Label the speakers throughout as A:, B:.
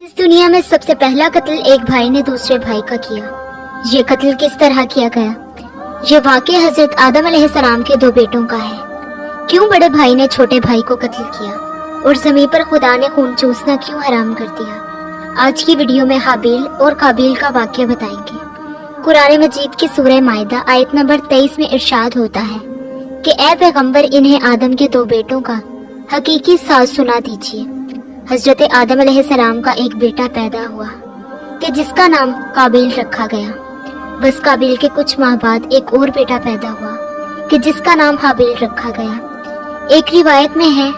A: इस दुनिया में सबसे पहला कत्ल एक भाई ने दूसरे भाई का किया। ये कत्ल किस तरह किया गया? ये वाक़या हजरत आदम अलैहिस्सलाम के दो बेटों का है। क्यों बड़े भाई ने छोटे भाई को कत्ल किया और ज़मीन पर खुदा ने खून चूसना क्यों हराम कर दिया? आज की वीडियो में हाबील और काबिल का वाक़या बताएंगे। कुरान मजीद की सूरह माइदा आयत नंबर 23 में इरशाद होता है कि ए पैगंबर, इन्हें आदम के दो बेटों का हकीकी साज सुना दीजिए। हजरत आदम अलैहिस्सलाम का एक बेटा पैदा हुआ कि जिसका नाम काबिल रखा गया। बस काबिल के कुछ माह बाद एक और बेटा पैदा हुआ कि जिसका नाम हाबील रखा गया। एक रिवायत में है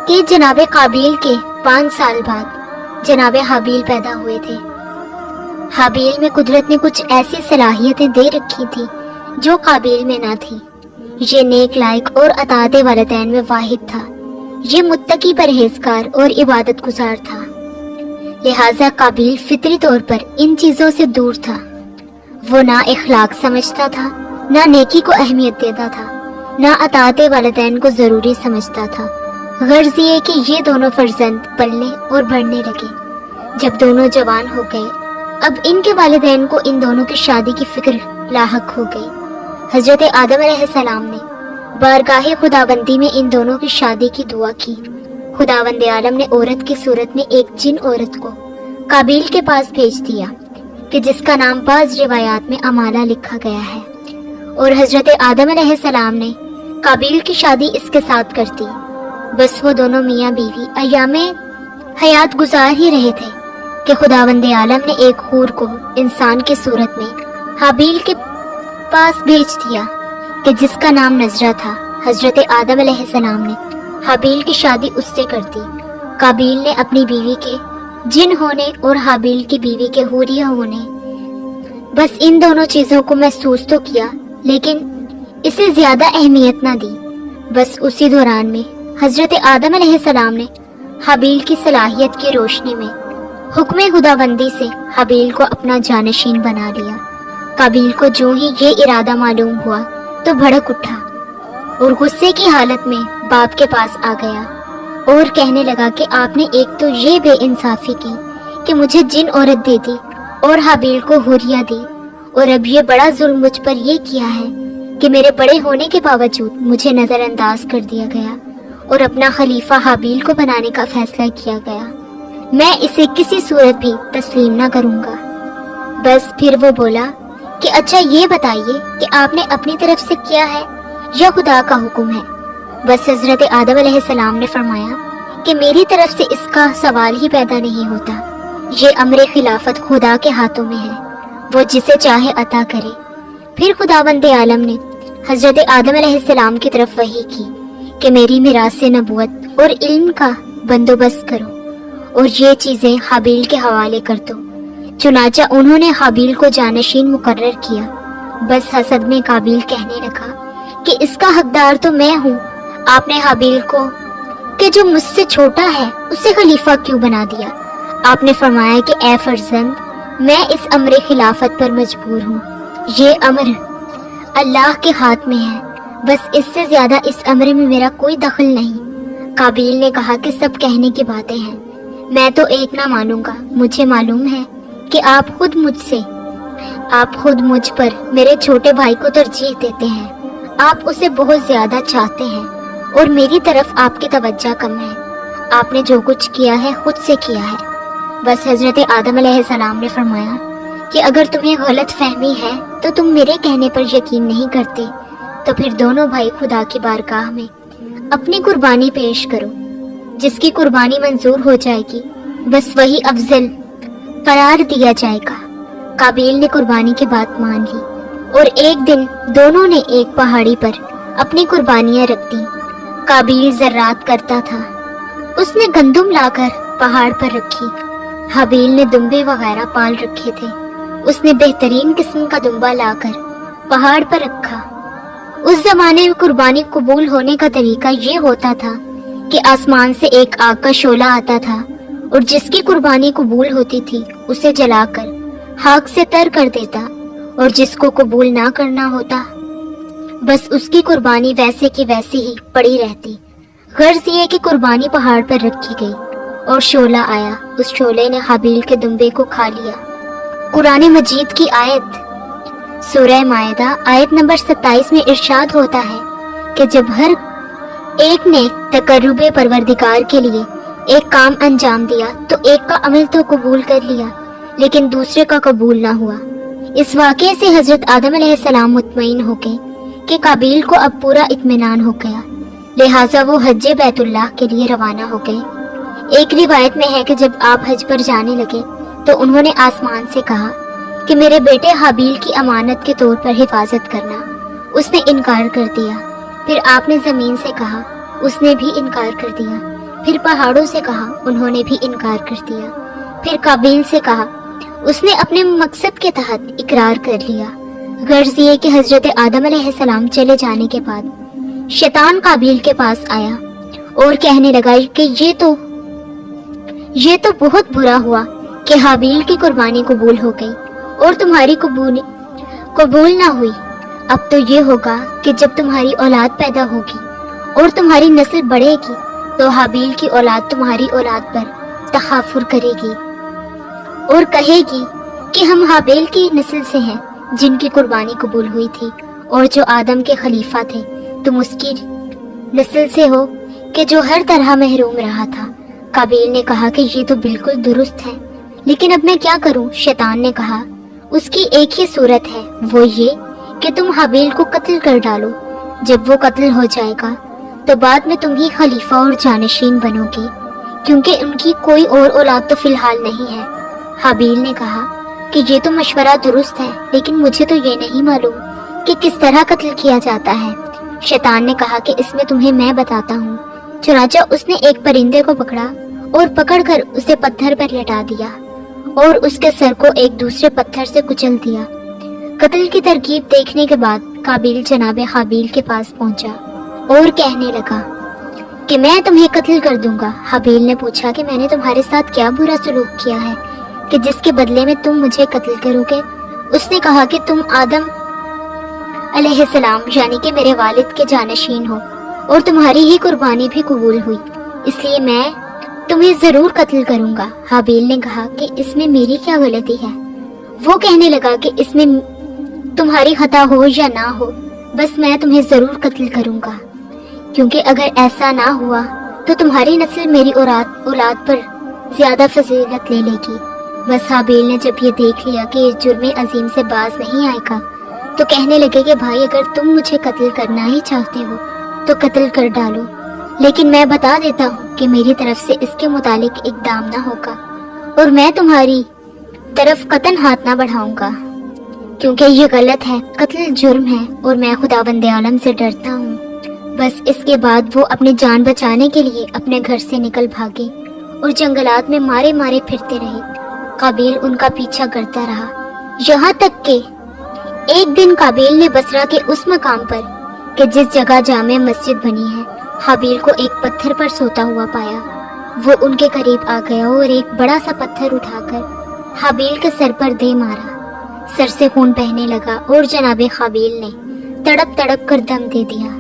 A: कि जनाबे काबिल के 5 साल बाद जनाबे हाबील पैदा हुए थे। हाबील में कुदरत ने कुछ ऐसी सलाहियतें दे रखी थी जो काबिल में ना थी। ये नेक, लायक और अताअत वालिदैन में वाहिद था। ये मुत्तकी, परहेजगार और इबादत गुजार था। लिहाजा काबिल फितरी तौर पर इन चीजों से दूर था। वो ना इखलाक समझता था, ना नेकी को अहमियत देता था, ना अताअत वालिदैन को जरूरी समझता था। गर्ज ये कि ये दोनों फर्जंद पलने और बढ़ने लगे। जब दोनों जवान हो गए, अब इनके वालिदैन को इन दोनों की शादी की फिक्र लाहक हो गई। हजरत आदम अलैहिस्सलाम ने बारगाहे खुदाबंदी में इन दोनों की शादी की दुआ की। खुदावंद आलम ने औरत की सूरत में एक जिन औरत को काबिल के पास भेज दिया कि जिसका नाम बाज़ रिवायात में अमाला लिखा गया है, और हजरत आदम अलैहिस्सलाम ने काबिल की शादी इसके साथ कर दी। बस वो दोनों मियाँ बीवी अय्यामे हयात गुजार ही रहे थे कि खुदावंद आलम ने एक हूर को इंसान की सूरत में हाबील के पास भेज दिया कि जिसका नाम नजरा था। हजरत आदम अलैहिस्सलाम ने हाबील की शादी उससे कर दी। काबिल ने अपनी बीवी के जिन होने और हाबील की बीवी के हूरिया होने, बस इन दोनों चीजों को महसूस तो किया, लेकिन इसे ज्यादा अहमियत ना दी। बस उसी दौरान में हजरत आदम अलैहिस्सलाम ने हाबील की सलाहियत की रोशनी में हुक्म खुदाबंदी से हाबील को अपना जानशीन बना लिया। काबिल को जो ही ये इरादा मालूम हुआ तो भड़क उठा और गुस्से की हालत में बाप के पास आ गया और कहने लगा कि आपने एक तो ये बेइंसाफी की कि मुझे जिन औरत दे दी और हाबील को हुरिया दी, और अब ये बड़ा जुल्म मुझ पर ये किया है कि मेरे बड़े होने के बावजूद मुझे नजरअंदाज कर दिया गया और अपना खलीफा हाबील को बनाने का फैसला किया गया। मैं इसे किसी सूरत भी तस्लीम ना करूंगा। बस फिर वो बोला कि अच्छा ये बताइए कि आपने अपनी तरफ से किया है या खुदा का हुक्म है? बस हजरत आदम अलैहिस्सलाम ने फरमाया कि मेरी तरफ से इसका सवाल ही पैदा नहीं होता। ये अमरे खिलाफत खुदा के हाथों में है, वो जिसे चाहे अता करे। फिर खुदावंद आलम ने हजरत आदम अलैहिस्सलाम की तरफ वही की कि मेरी मिरास से नबूवत और इल्म का बंदोबस्त करो और ये चीजें हाबील के हवाले कर दो। चुनाचा उन्होंने हाबील को जानशीन मुकर्रर किया। बस हसद में काबिल कहने लगा कि इसका हकदार तो मैं हूँ। आपने हाबील को कि जो मुझसे छोटा है उसे खलीफा क्यों बना दिया? आपने फरमाया कि ए फर्जंद, मैं इस अमरे खिलाफत पर मजबूर हूँ। ये अमर अल्लाह के हाथ में है, बस इससे ज्यादा इस अमरे में मेरा कोई दखल नहीं। काबिल ने कहा कि सब कहने की बातें हैं, मैं तो एक ना मानूंगा। मुझे मालूम है कि आप खुद मुझ पर मेरे छोटे भाई को तरजीह देते हैं। आप उसे बहुत ज्यादा चाहते हैं और मेरी तरफ आपकी तवज्जो कम है। आपने जो कुछ किया है खुद से किया है। बस हजरत आदम अलैहिस्सलाम ने फरमाया कि अगर तुम्हें गलत फहमी है तो तुम मेरे कहने पर यकीन नहीं करते, तो फिर दोनों भाई खुदा की बारगाह में अपनी कुर्बानी पेश करो। जिसकी कुर्बानी मंजूर हो जाएगी बस वही अफजल करार दिया जाएगा। काबिल ने कुर्बानी की बात मान ली और एक दिन दोनों ने एक पहाड़ी पर अपनी कुर्बानियां रख दी। काबिल ज़राअत करता था, उसने गंदुम लाकर पहाड़ पर रखी। हाबील ने दुम्बे वगैरह पाल रखे थे, उसने बेहतरीन किस्म का दुम्बा लाकर पहाड़ पर रखा। उस जमाने में कुर्बानी कबूल होने का तरीका ये होता था कि आसमान से एक आग का शोला आता था और जिसकी कुर्बानी कबूल होती थी उसे जलाकर खाक से तर कर देता, और जिसको कबूल ना करना होता बस उसकी कुर्बानी वैसे की वैसी ही पड़ी रहती। गर्ज ये कि कुर्बानी पहाड़ पर रखी गई और शोला आया। उस शोले ने हाबील के दुम्बे को खा लिया। कुरान मजीद की आयत सूरह मायदा आयत नंबर 27 में इरशाद होता है कि जब हर एक ने तकर्रुबे परवरदिगार के लिए एक काम अंजाम दिया तो एक का अमल तो कबूल कर लिया लेकिन दूसरे का कबूल ना हुआ। इस वाक़े से हजरत आदम अलैहिस्सलाम मुतमईन हो गए कि काबिल को अब पूरा इत्मीनान हो गया, लिहाजा वो हज बैतुल्लाह के लिए रवाना हो गए। एक रिवायत में है कि जब आप हज पर जाने लगे तो उन्होंने आसमान से कहा कि मेरे बेटे हाबील की अमानत के तौर पर हिफाजत करना। उसने इनकार कर दिया। फिर आपने ज़मीन से कहा, उसने भी इनकार कर दिया। फिर पहाड़ों से कहा, उन्होंने भी इनकार कर दिया। फिर काबिल से कहा, उसने अपने मकसद के तहत इकरार कर लिया। गर्ज ये कि हजरत आदम अलैहिस्सलाम चले जाने के बाद शैतान काबिल के पास आया और कहने लगा कि ये तो बहुत बुरा हुआ कि हाबील की कुर्बानी कबूल हो गई और तुम्हारी कबूल ना हुई। अब तो ये होगा कि जब तुम्हारी औलाद पैदा होगी और तुम्हारी नस्ल बढ़ेगी तो हाबील की औलाद तुम्हारी औलाद पर तखाफुर करेगी और कहेगी कि हम हाबील की नस्ल से हैं जिनकी कुर्बानी कबूल हुई थी, और जो आदम के खलीफा थे तुम उसकी नस्ल से हो कि जो हर तरह महरूम रहा था। काबिल ने कहा कि ये तो बिल्कुल दुरुस्त है, लेकिन अब मैं क्या करूं? शैतान ने कहा, उसकी एक ही सूरत है, वो ये कि तुम हाबील को कत्ल कर डालो। जब वो कत्ल हो जाएगा तो बाद में तुम ही खलीफा और जानशीन बनोगे, क्योंकि उनकी कोई और औलाद तो फिलहाल नहीं है। हाबील ने कहा कि ये तो मशवरा दुरुस्त है, लेकिन मुझे तो ये नहीं मालूम कि किस तरह कत्ल किया जाता है। शैतान ने कहा कि इसमें तुम्हें मैं बताता हूँ। चुनांचे उसने एक परिंदे को पकड़ा और पकड़कर उसे पत्थर पर लटा दिया और उसके सर को एक दूसरे पत्थर से कुचल दिया। कत्ल की तरकीब देखने के बाद काबिल जनाब हाबील के पास पहुंचा और कहने लगा कि मैं तुम्हें कत्ल कर दूंगा। हाबील ने पूछा कि मैंने तुम्हारे साथ क्या बुरा सलूक किया है कि जिसके बदले में तुम मुझे कत्ल करोगे? उसने कहा कि तुम आदम अलैहिस्सलाम यानी कि मेरे वालिद के जानशीन हो और तुम्हारी ही कुर्बानी भी कबूल हुई, इसलिए मैं तुम्हें जरूर कत्ल करूंगा। हाबील ने कहा कि इसमें मेरी क्या गलती है? वो कहने लगा कि इसमें तुम्हारी खता हो या ना हो, बस मैं तुम्हें जरूर कत्ल करूंगा, क्योंकि अगर ऐसा ना हुआ तो तुम्हारी नस्ल मेरी औलाद पर ज्यादा फजीलत ले लेगी। बस हाबील ने जब ये देख लिया कि इस जुर्म अजीम से बाज नहीं आएगा तो कहने लगे कि भाई अगर तुम मुझे कत्ल करना ही चाहते हो तो कत्ल कर डालो, लेकिन मैं बता देता हूँ कि मेरी तरफ से इसके मुतालिक इकदाम ना होगा और मैं तुम्हारी तरफ कतन हाथ ना बढ़ाऊंगा, क्योंकि ये गलत है, कत्ल जुर्म है और मैं खुदावंद आलम से डरता हूँ। बस इसके बाद वो अपनी जान बचाने के लिए अपने घर से निकल भागे और जंगलात में मारे मारे फिरते रहे। काबिल उनका पीछा करता रहा, यहाँ तक कि एक दिन काबिल ने बसरा के उस मकाम पर कि जिस जगह जामे मस्जिद बनी है, हाबील को एक पत्थर पर सोता हुआ पाया। वो उनके करीब आ गया और एक बड़ा सा पत्थर उठाकर हाबील के सर पर दे मारा। सर से खून बहने लगा और जनाबे हाबील ने तड़प तड़प कर दम दे दिया।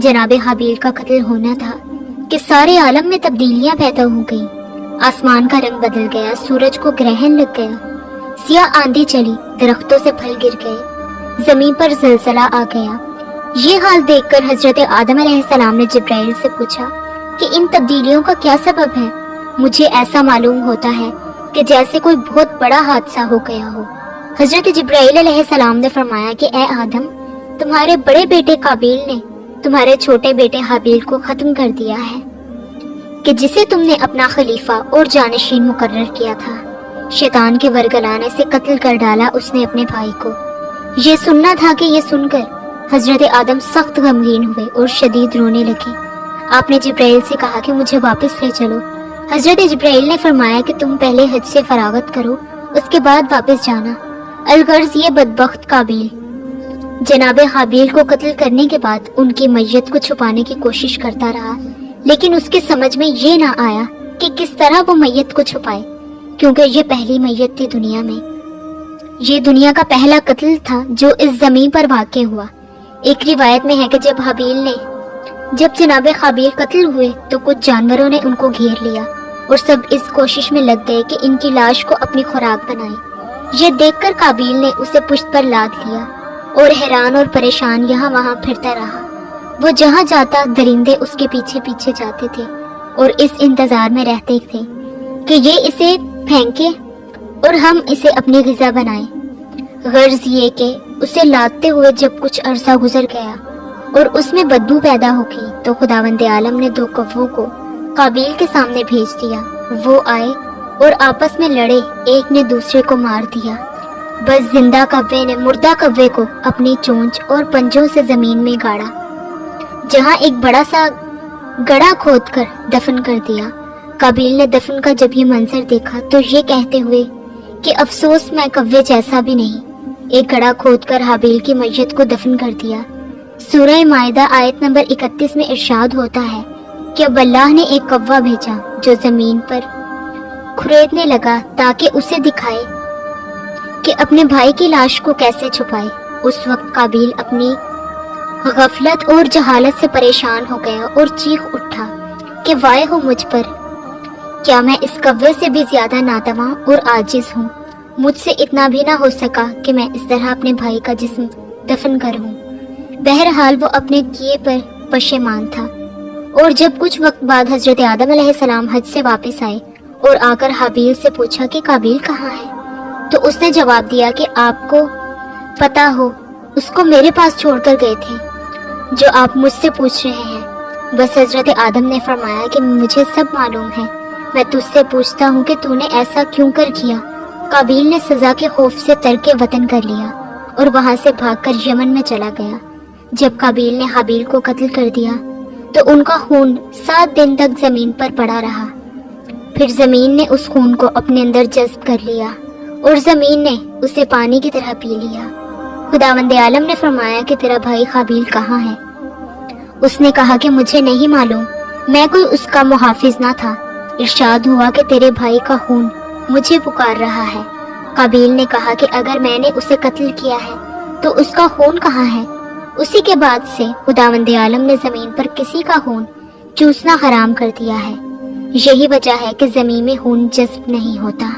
A: जनाबे हाबील का कत्ल होना था कि सारे आलम में तब्दीलियां पैदा हो गईं। आसमान का रंग बदल गया, सूरज को ग्रहण लग गया, सियाह आंधी चली, दरख्तों से फल गिर गए, जमीन पर जलजला आ गया। ये हाल देखकर हजरत आदम अलैहिस्सलाम ने जिब्राइल से पूछा कि इन तब्दीलियों का क्या सबब है? मुझे ऐसा मालूम होता है कि जैसे कोई बहुत बड़ा हादसा हो गया हो। हजरत जिब्राइल अलैहिस्सलाम ने फरमाया कि ए आदम, तुम्हारे बड़े बेटे काबिल ने तुम्हारे छोटे बेटे हाबील को खत्म कर दिया है कि जिसे तुमने अपना खलीफा और जानशीन मुकर्रर किया था। शैतान के वरगलाने से कत्ल कर डाला उसने अपने भाई को। ये सुनना था कि ये सुनकर हजरत आदम सख्त गमगीन हुए और शदीद रोने लगे। आपने जिब्राइल से कहा कि मुझे वापस ले चलो। हजरत जिब्राइल ने फरमाया कि तुम पहले हज से फरागत करो, उसके बाद वापस जाना। अलगर्ज ये बदबख्त काबिल जनाबे हाबील को कत्ल करने के बाद उनकी मैयत को छुपाने की कोशिश करता रहा, लेकिन उसके समझ में ये ना आया कि किस तरह वो मैयत को छुपाए, क्योंकि ये पहली मैयत थी दुनिया में। ये दुनिया का पहला कत्ल था जो इस जमीन पर वाक़ हुआ। एक रिवायत में है कि जब जनाबे हाबील कत्ल हुए तो कुछ जानवरों ने उनको घेर लिया اور سب اس کوشش میں لگ گئے کہ ان کی لاش کو اپنی خوراک بنائیں۔ یہ دیکھ کر قابیل نے اسے پشت پر لاد لیا اور حیران اور پریشان یہاں وہاں پھرتا رہا۔ وہ جہاں جاتا درندے اس کے پیچھے پیچھے جاتے تھے اور اس انتظار میں رہتے تھے کہ یہ اسے پھینکے اور ہم اسے اپنی غذا بنائیں۔ غرض یہ کہ اسے لادتے ہوئے جب کچھ عرصہ گزر گیا اور اس میں بدبو پیدا ہو گئی تو خداوند عالم نے 2 کووں کو قابیل کے سامنے بھیج دیا۔ وہ آئے اور آپس میں لڑے، ایک نے دوسرے کو مار دیا۔ بس زندہ کوے نے مردہ کوے کو اپنی چونچ اور پنجوں سے زمین میں گاڑا، جہاں ایک بڑا سا گڑھا کھود کر دفن کر دیا۔ قابیل نے دفن کا جب یہ منظر دیکھا تو یہ کہتے ہوئے کہ افسوس میں کوے جیسا بھی نہیں، ایک گڑھا کھود کر حابیل کی میت کو دفن کر دیا۔ سورہ مائدہ آیت نمبر 31 میں ارشاد ہوتا ہے کہ اب اللہ نے ایک کوا بھیجا جو زمین پر کھریدنے لگا تاکہ اسے دکھائے کہ اپنے بھائی کی لاش کو کیسے چھپائے۔ اس وقت قابیل اپنی غفلت اور جہالت سے پریشان ہو گیا اور چیخ اٹھا کہ وائے ہو مجھ پر، کیا میں اس کوے سے بھی زیادہ ناتواں اور عاجز ہوں؟ مجھ سے اتنا بھی نہ ہو سکا کہ میں اس طرح اپنے بھائی کا جسم دفن کروں۔ بہرحال وہ اپنے کیے پر پشیمان تھا، اور جب کچھ وقت بعد حضرت آدم علیہ السلام حج سے واپس آئے اور آ کر حابیل سے پوچھا کہ قابیل کہاں ہے، تو اس نے جواب دیا کہ آپ کو پتہ ہو اس کو میرے پاس چھوڑ کر گئے تھے جو آپ مجھ سے پوچھ رہے ہیں۔ بس حضرت آدم نے فرمایا کہ مجھے سب معلوم ہے، میں تجھ سے پوچھتا ہوں کہ تو نے ایسا کیوں کر کیا؟ قابیل نے سزا کے خوف سے ترک وطن کر لیا اور وہاں سے بھاگ کر یمن میں چلا گیا۔ جب قابیل نے حابیل کو قتل کر دیا تو ان کا خون 7 دن تک زمین پر پڑا رہا۔ پھر زمین نے اس خون کو اپنے اندر جذب کر لیا اور زمین نے اسے پانی کی طرح پی لیا۔ خداوند عالم نے فرمایا کہ تیرا بھائی قابیل کہاں ہے؟ اس نے کہا کہ مجھے نہیں معلوم، میں کوئی اس کا محافظ نہ تھا۔ ارشاد ہوا کہ تیرے بھائی کا خون مجھے پکار رہا ہے۔ قابیل نے کہا کہ اگر میں نے اسے قتل کیا ہے تو اس کا خون کہاں ہے؟ اسی کے بعد سے خداوند عالم نے زمین پر کسی کا خون چوسنا حرام کر دیا ہے۔ یہی وجہ ہے کہ زمین میں خون جذب نہیں ہوتا۔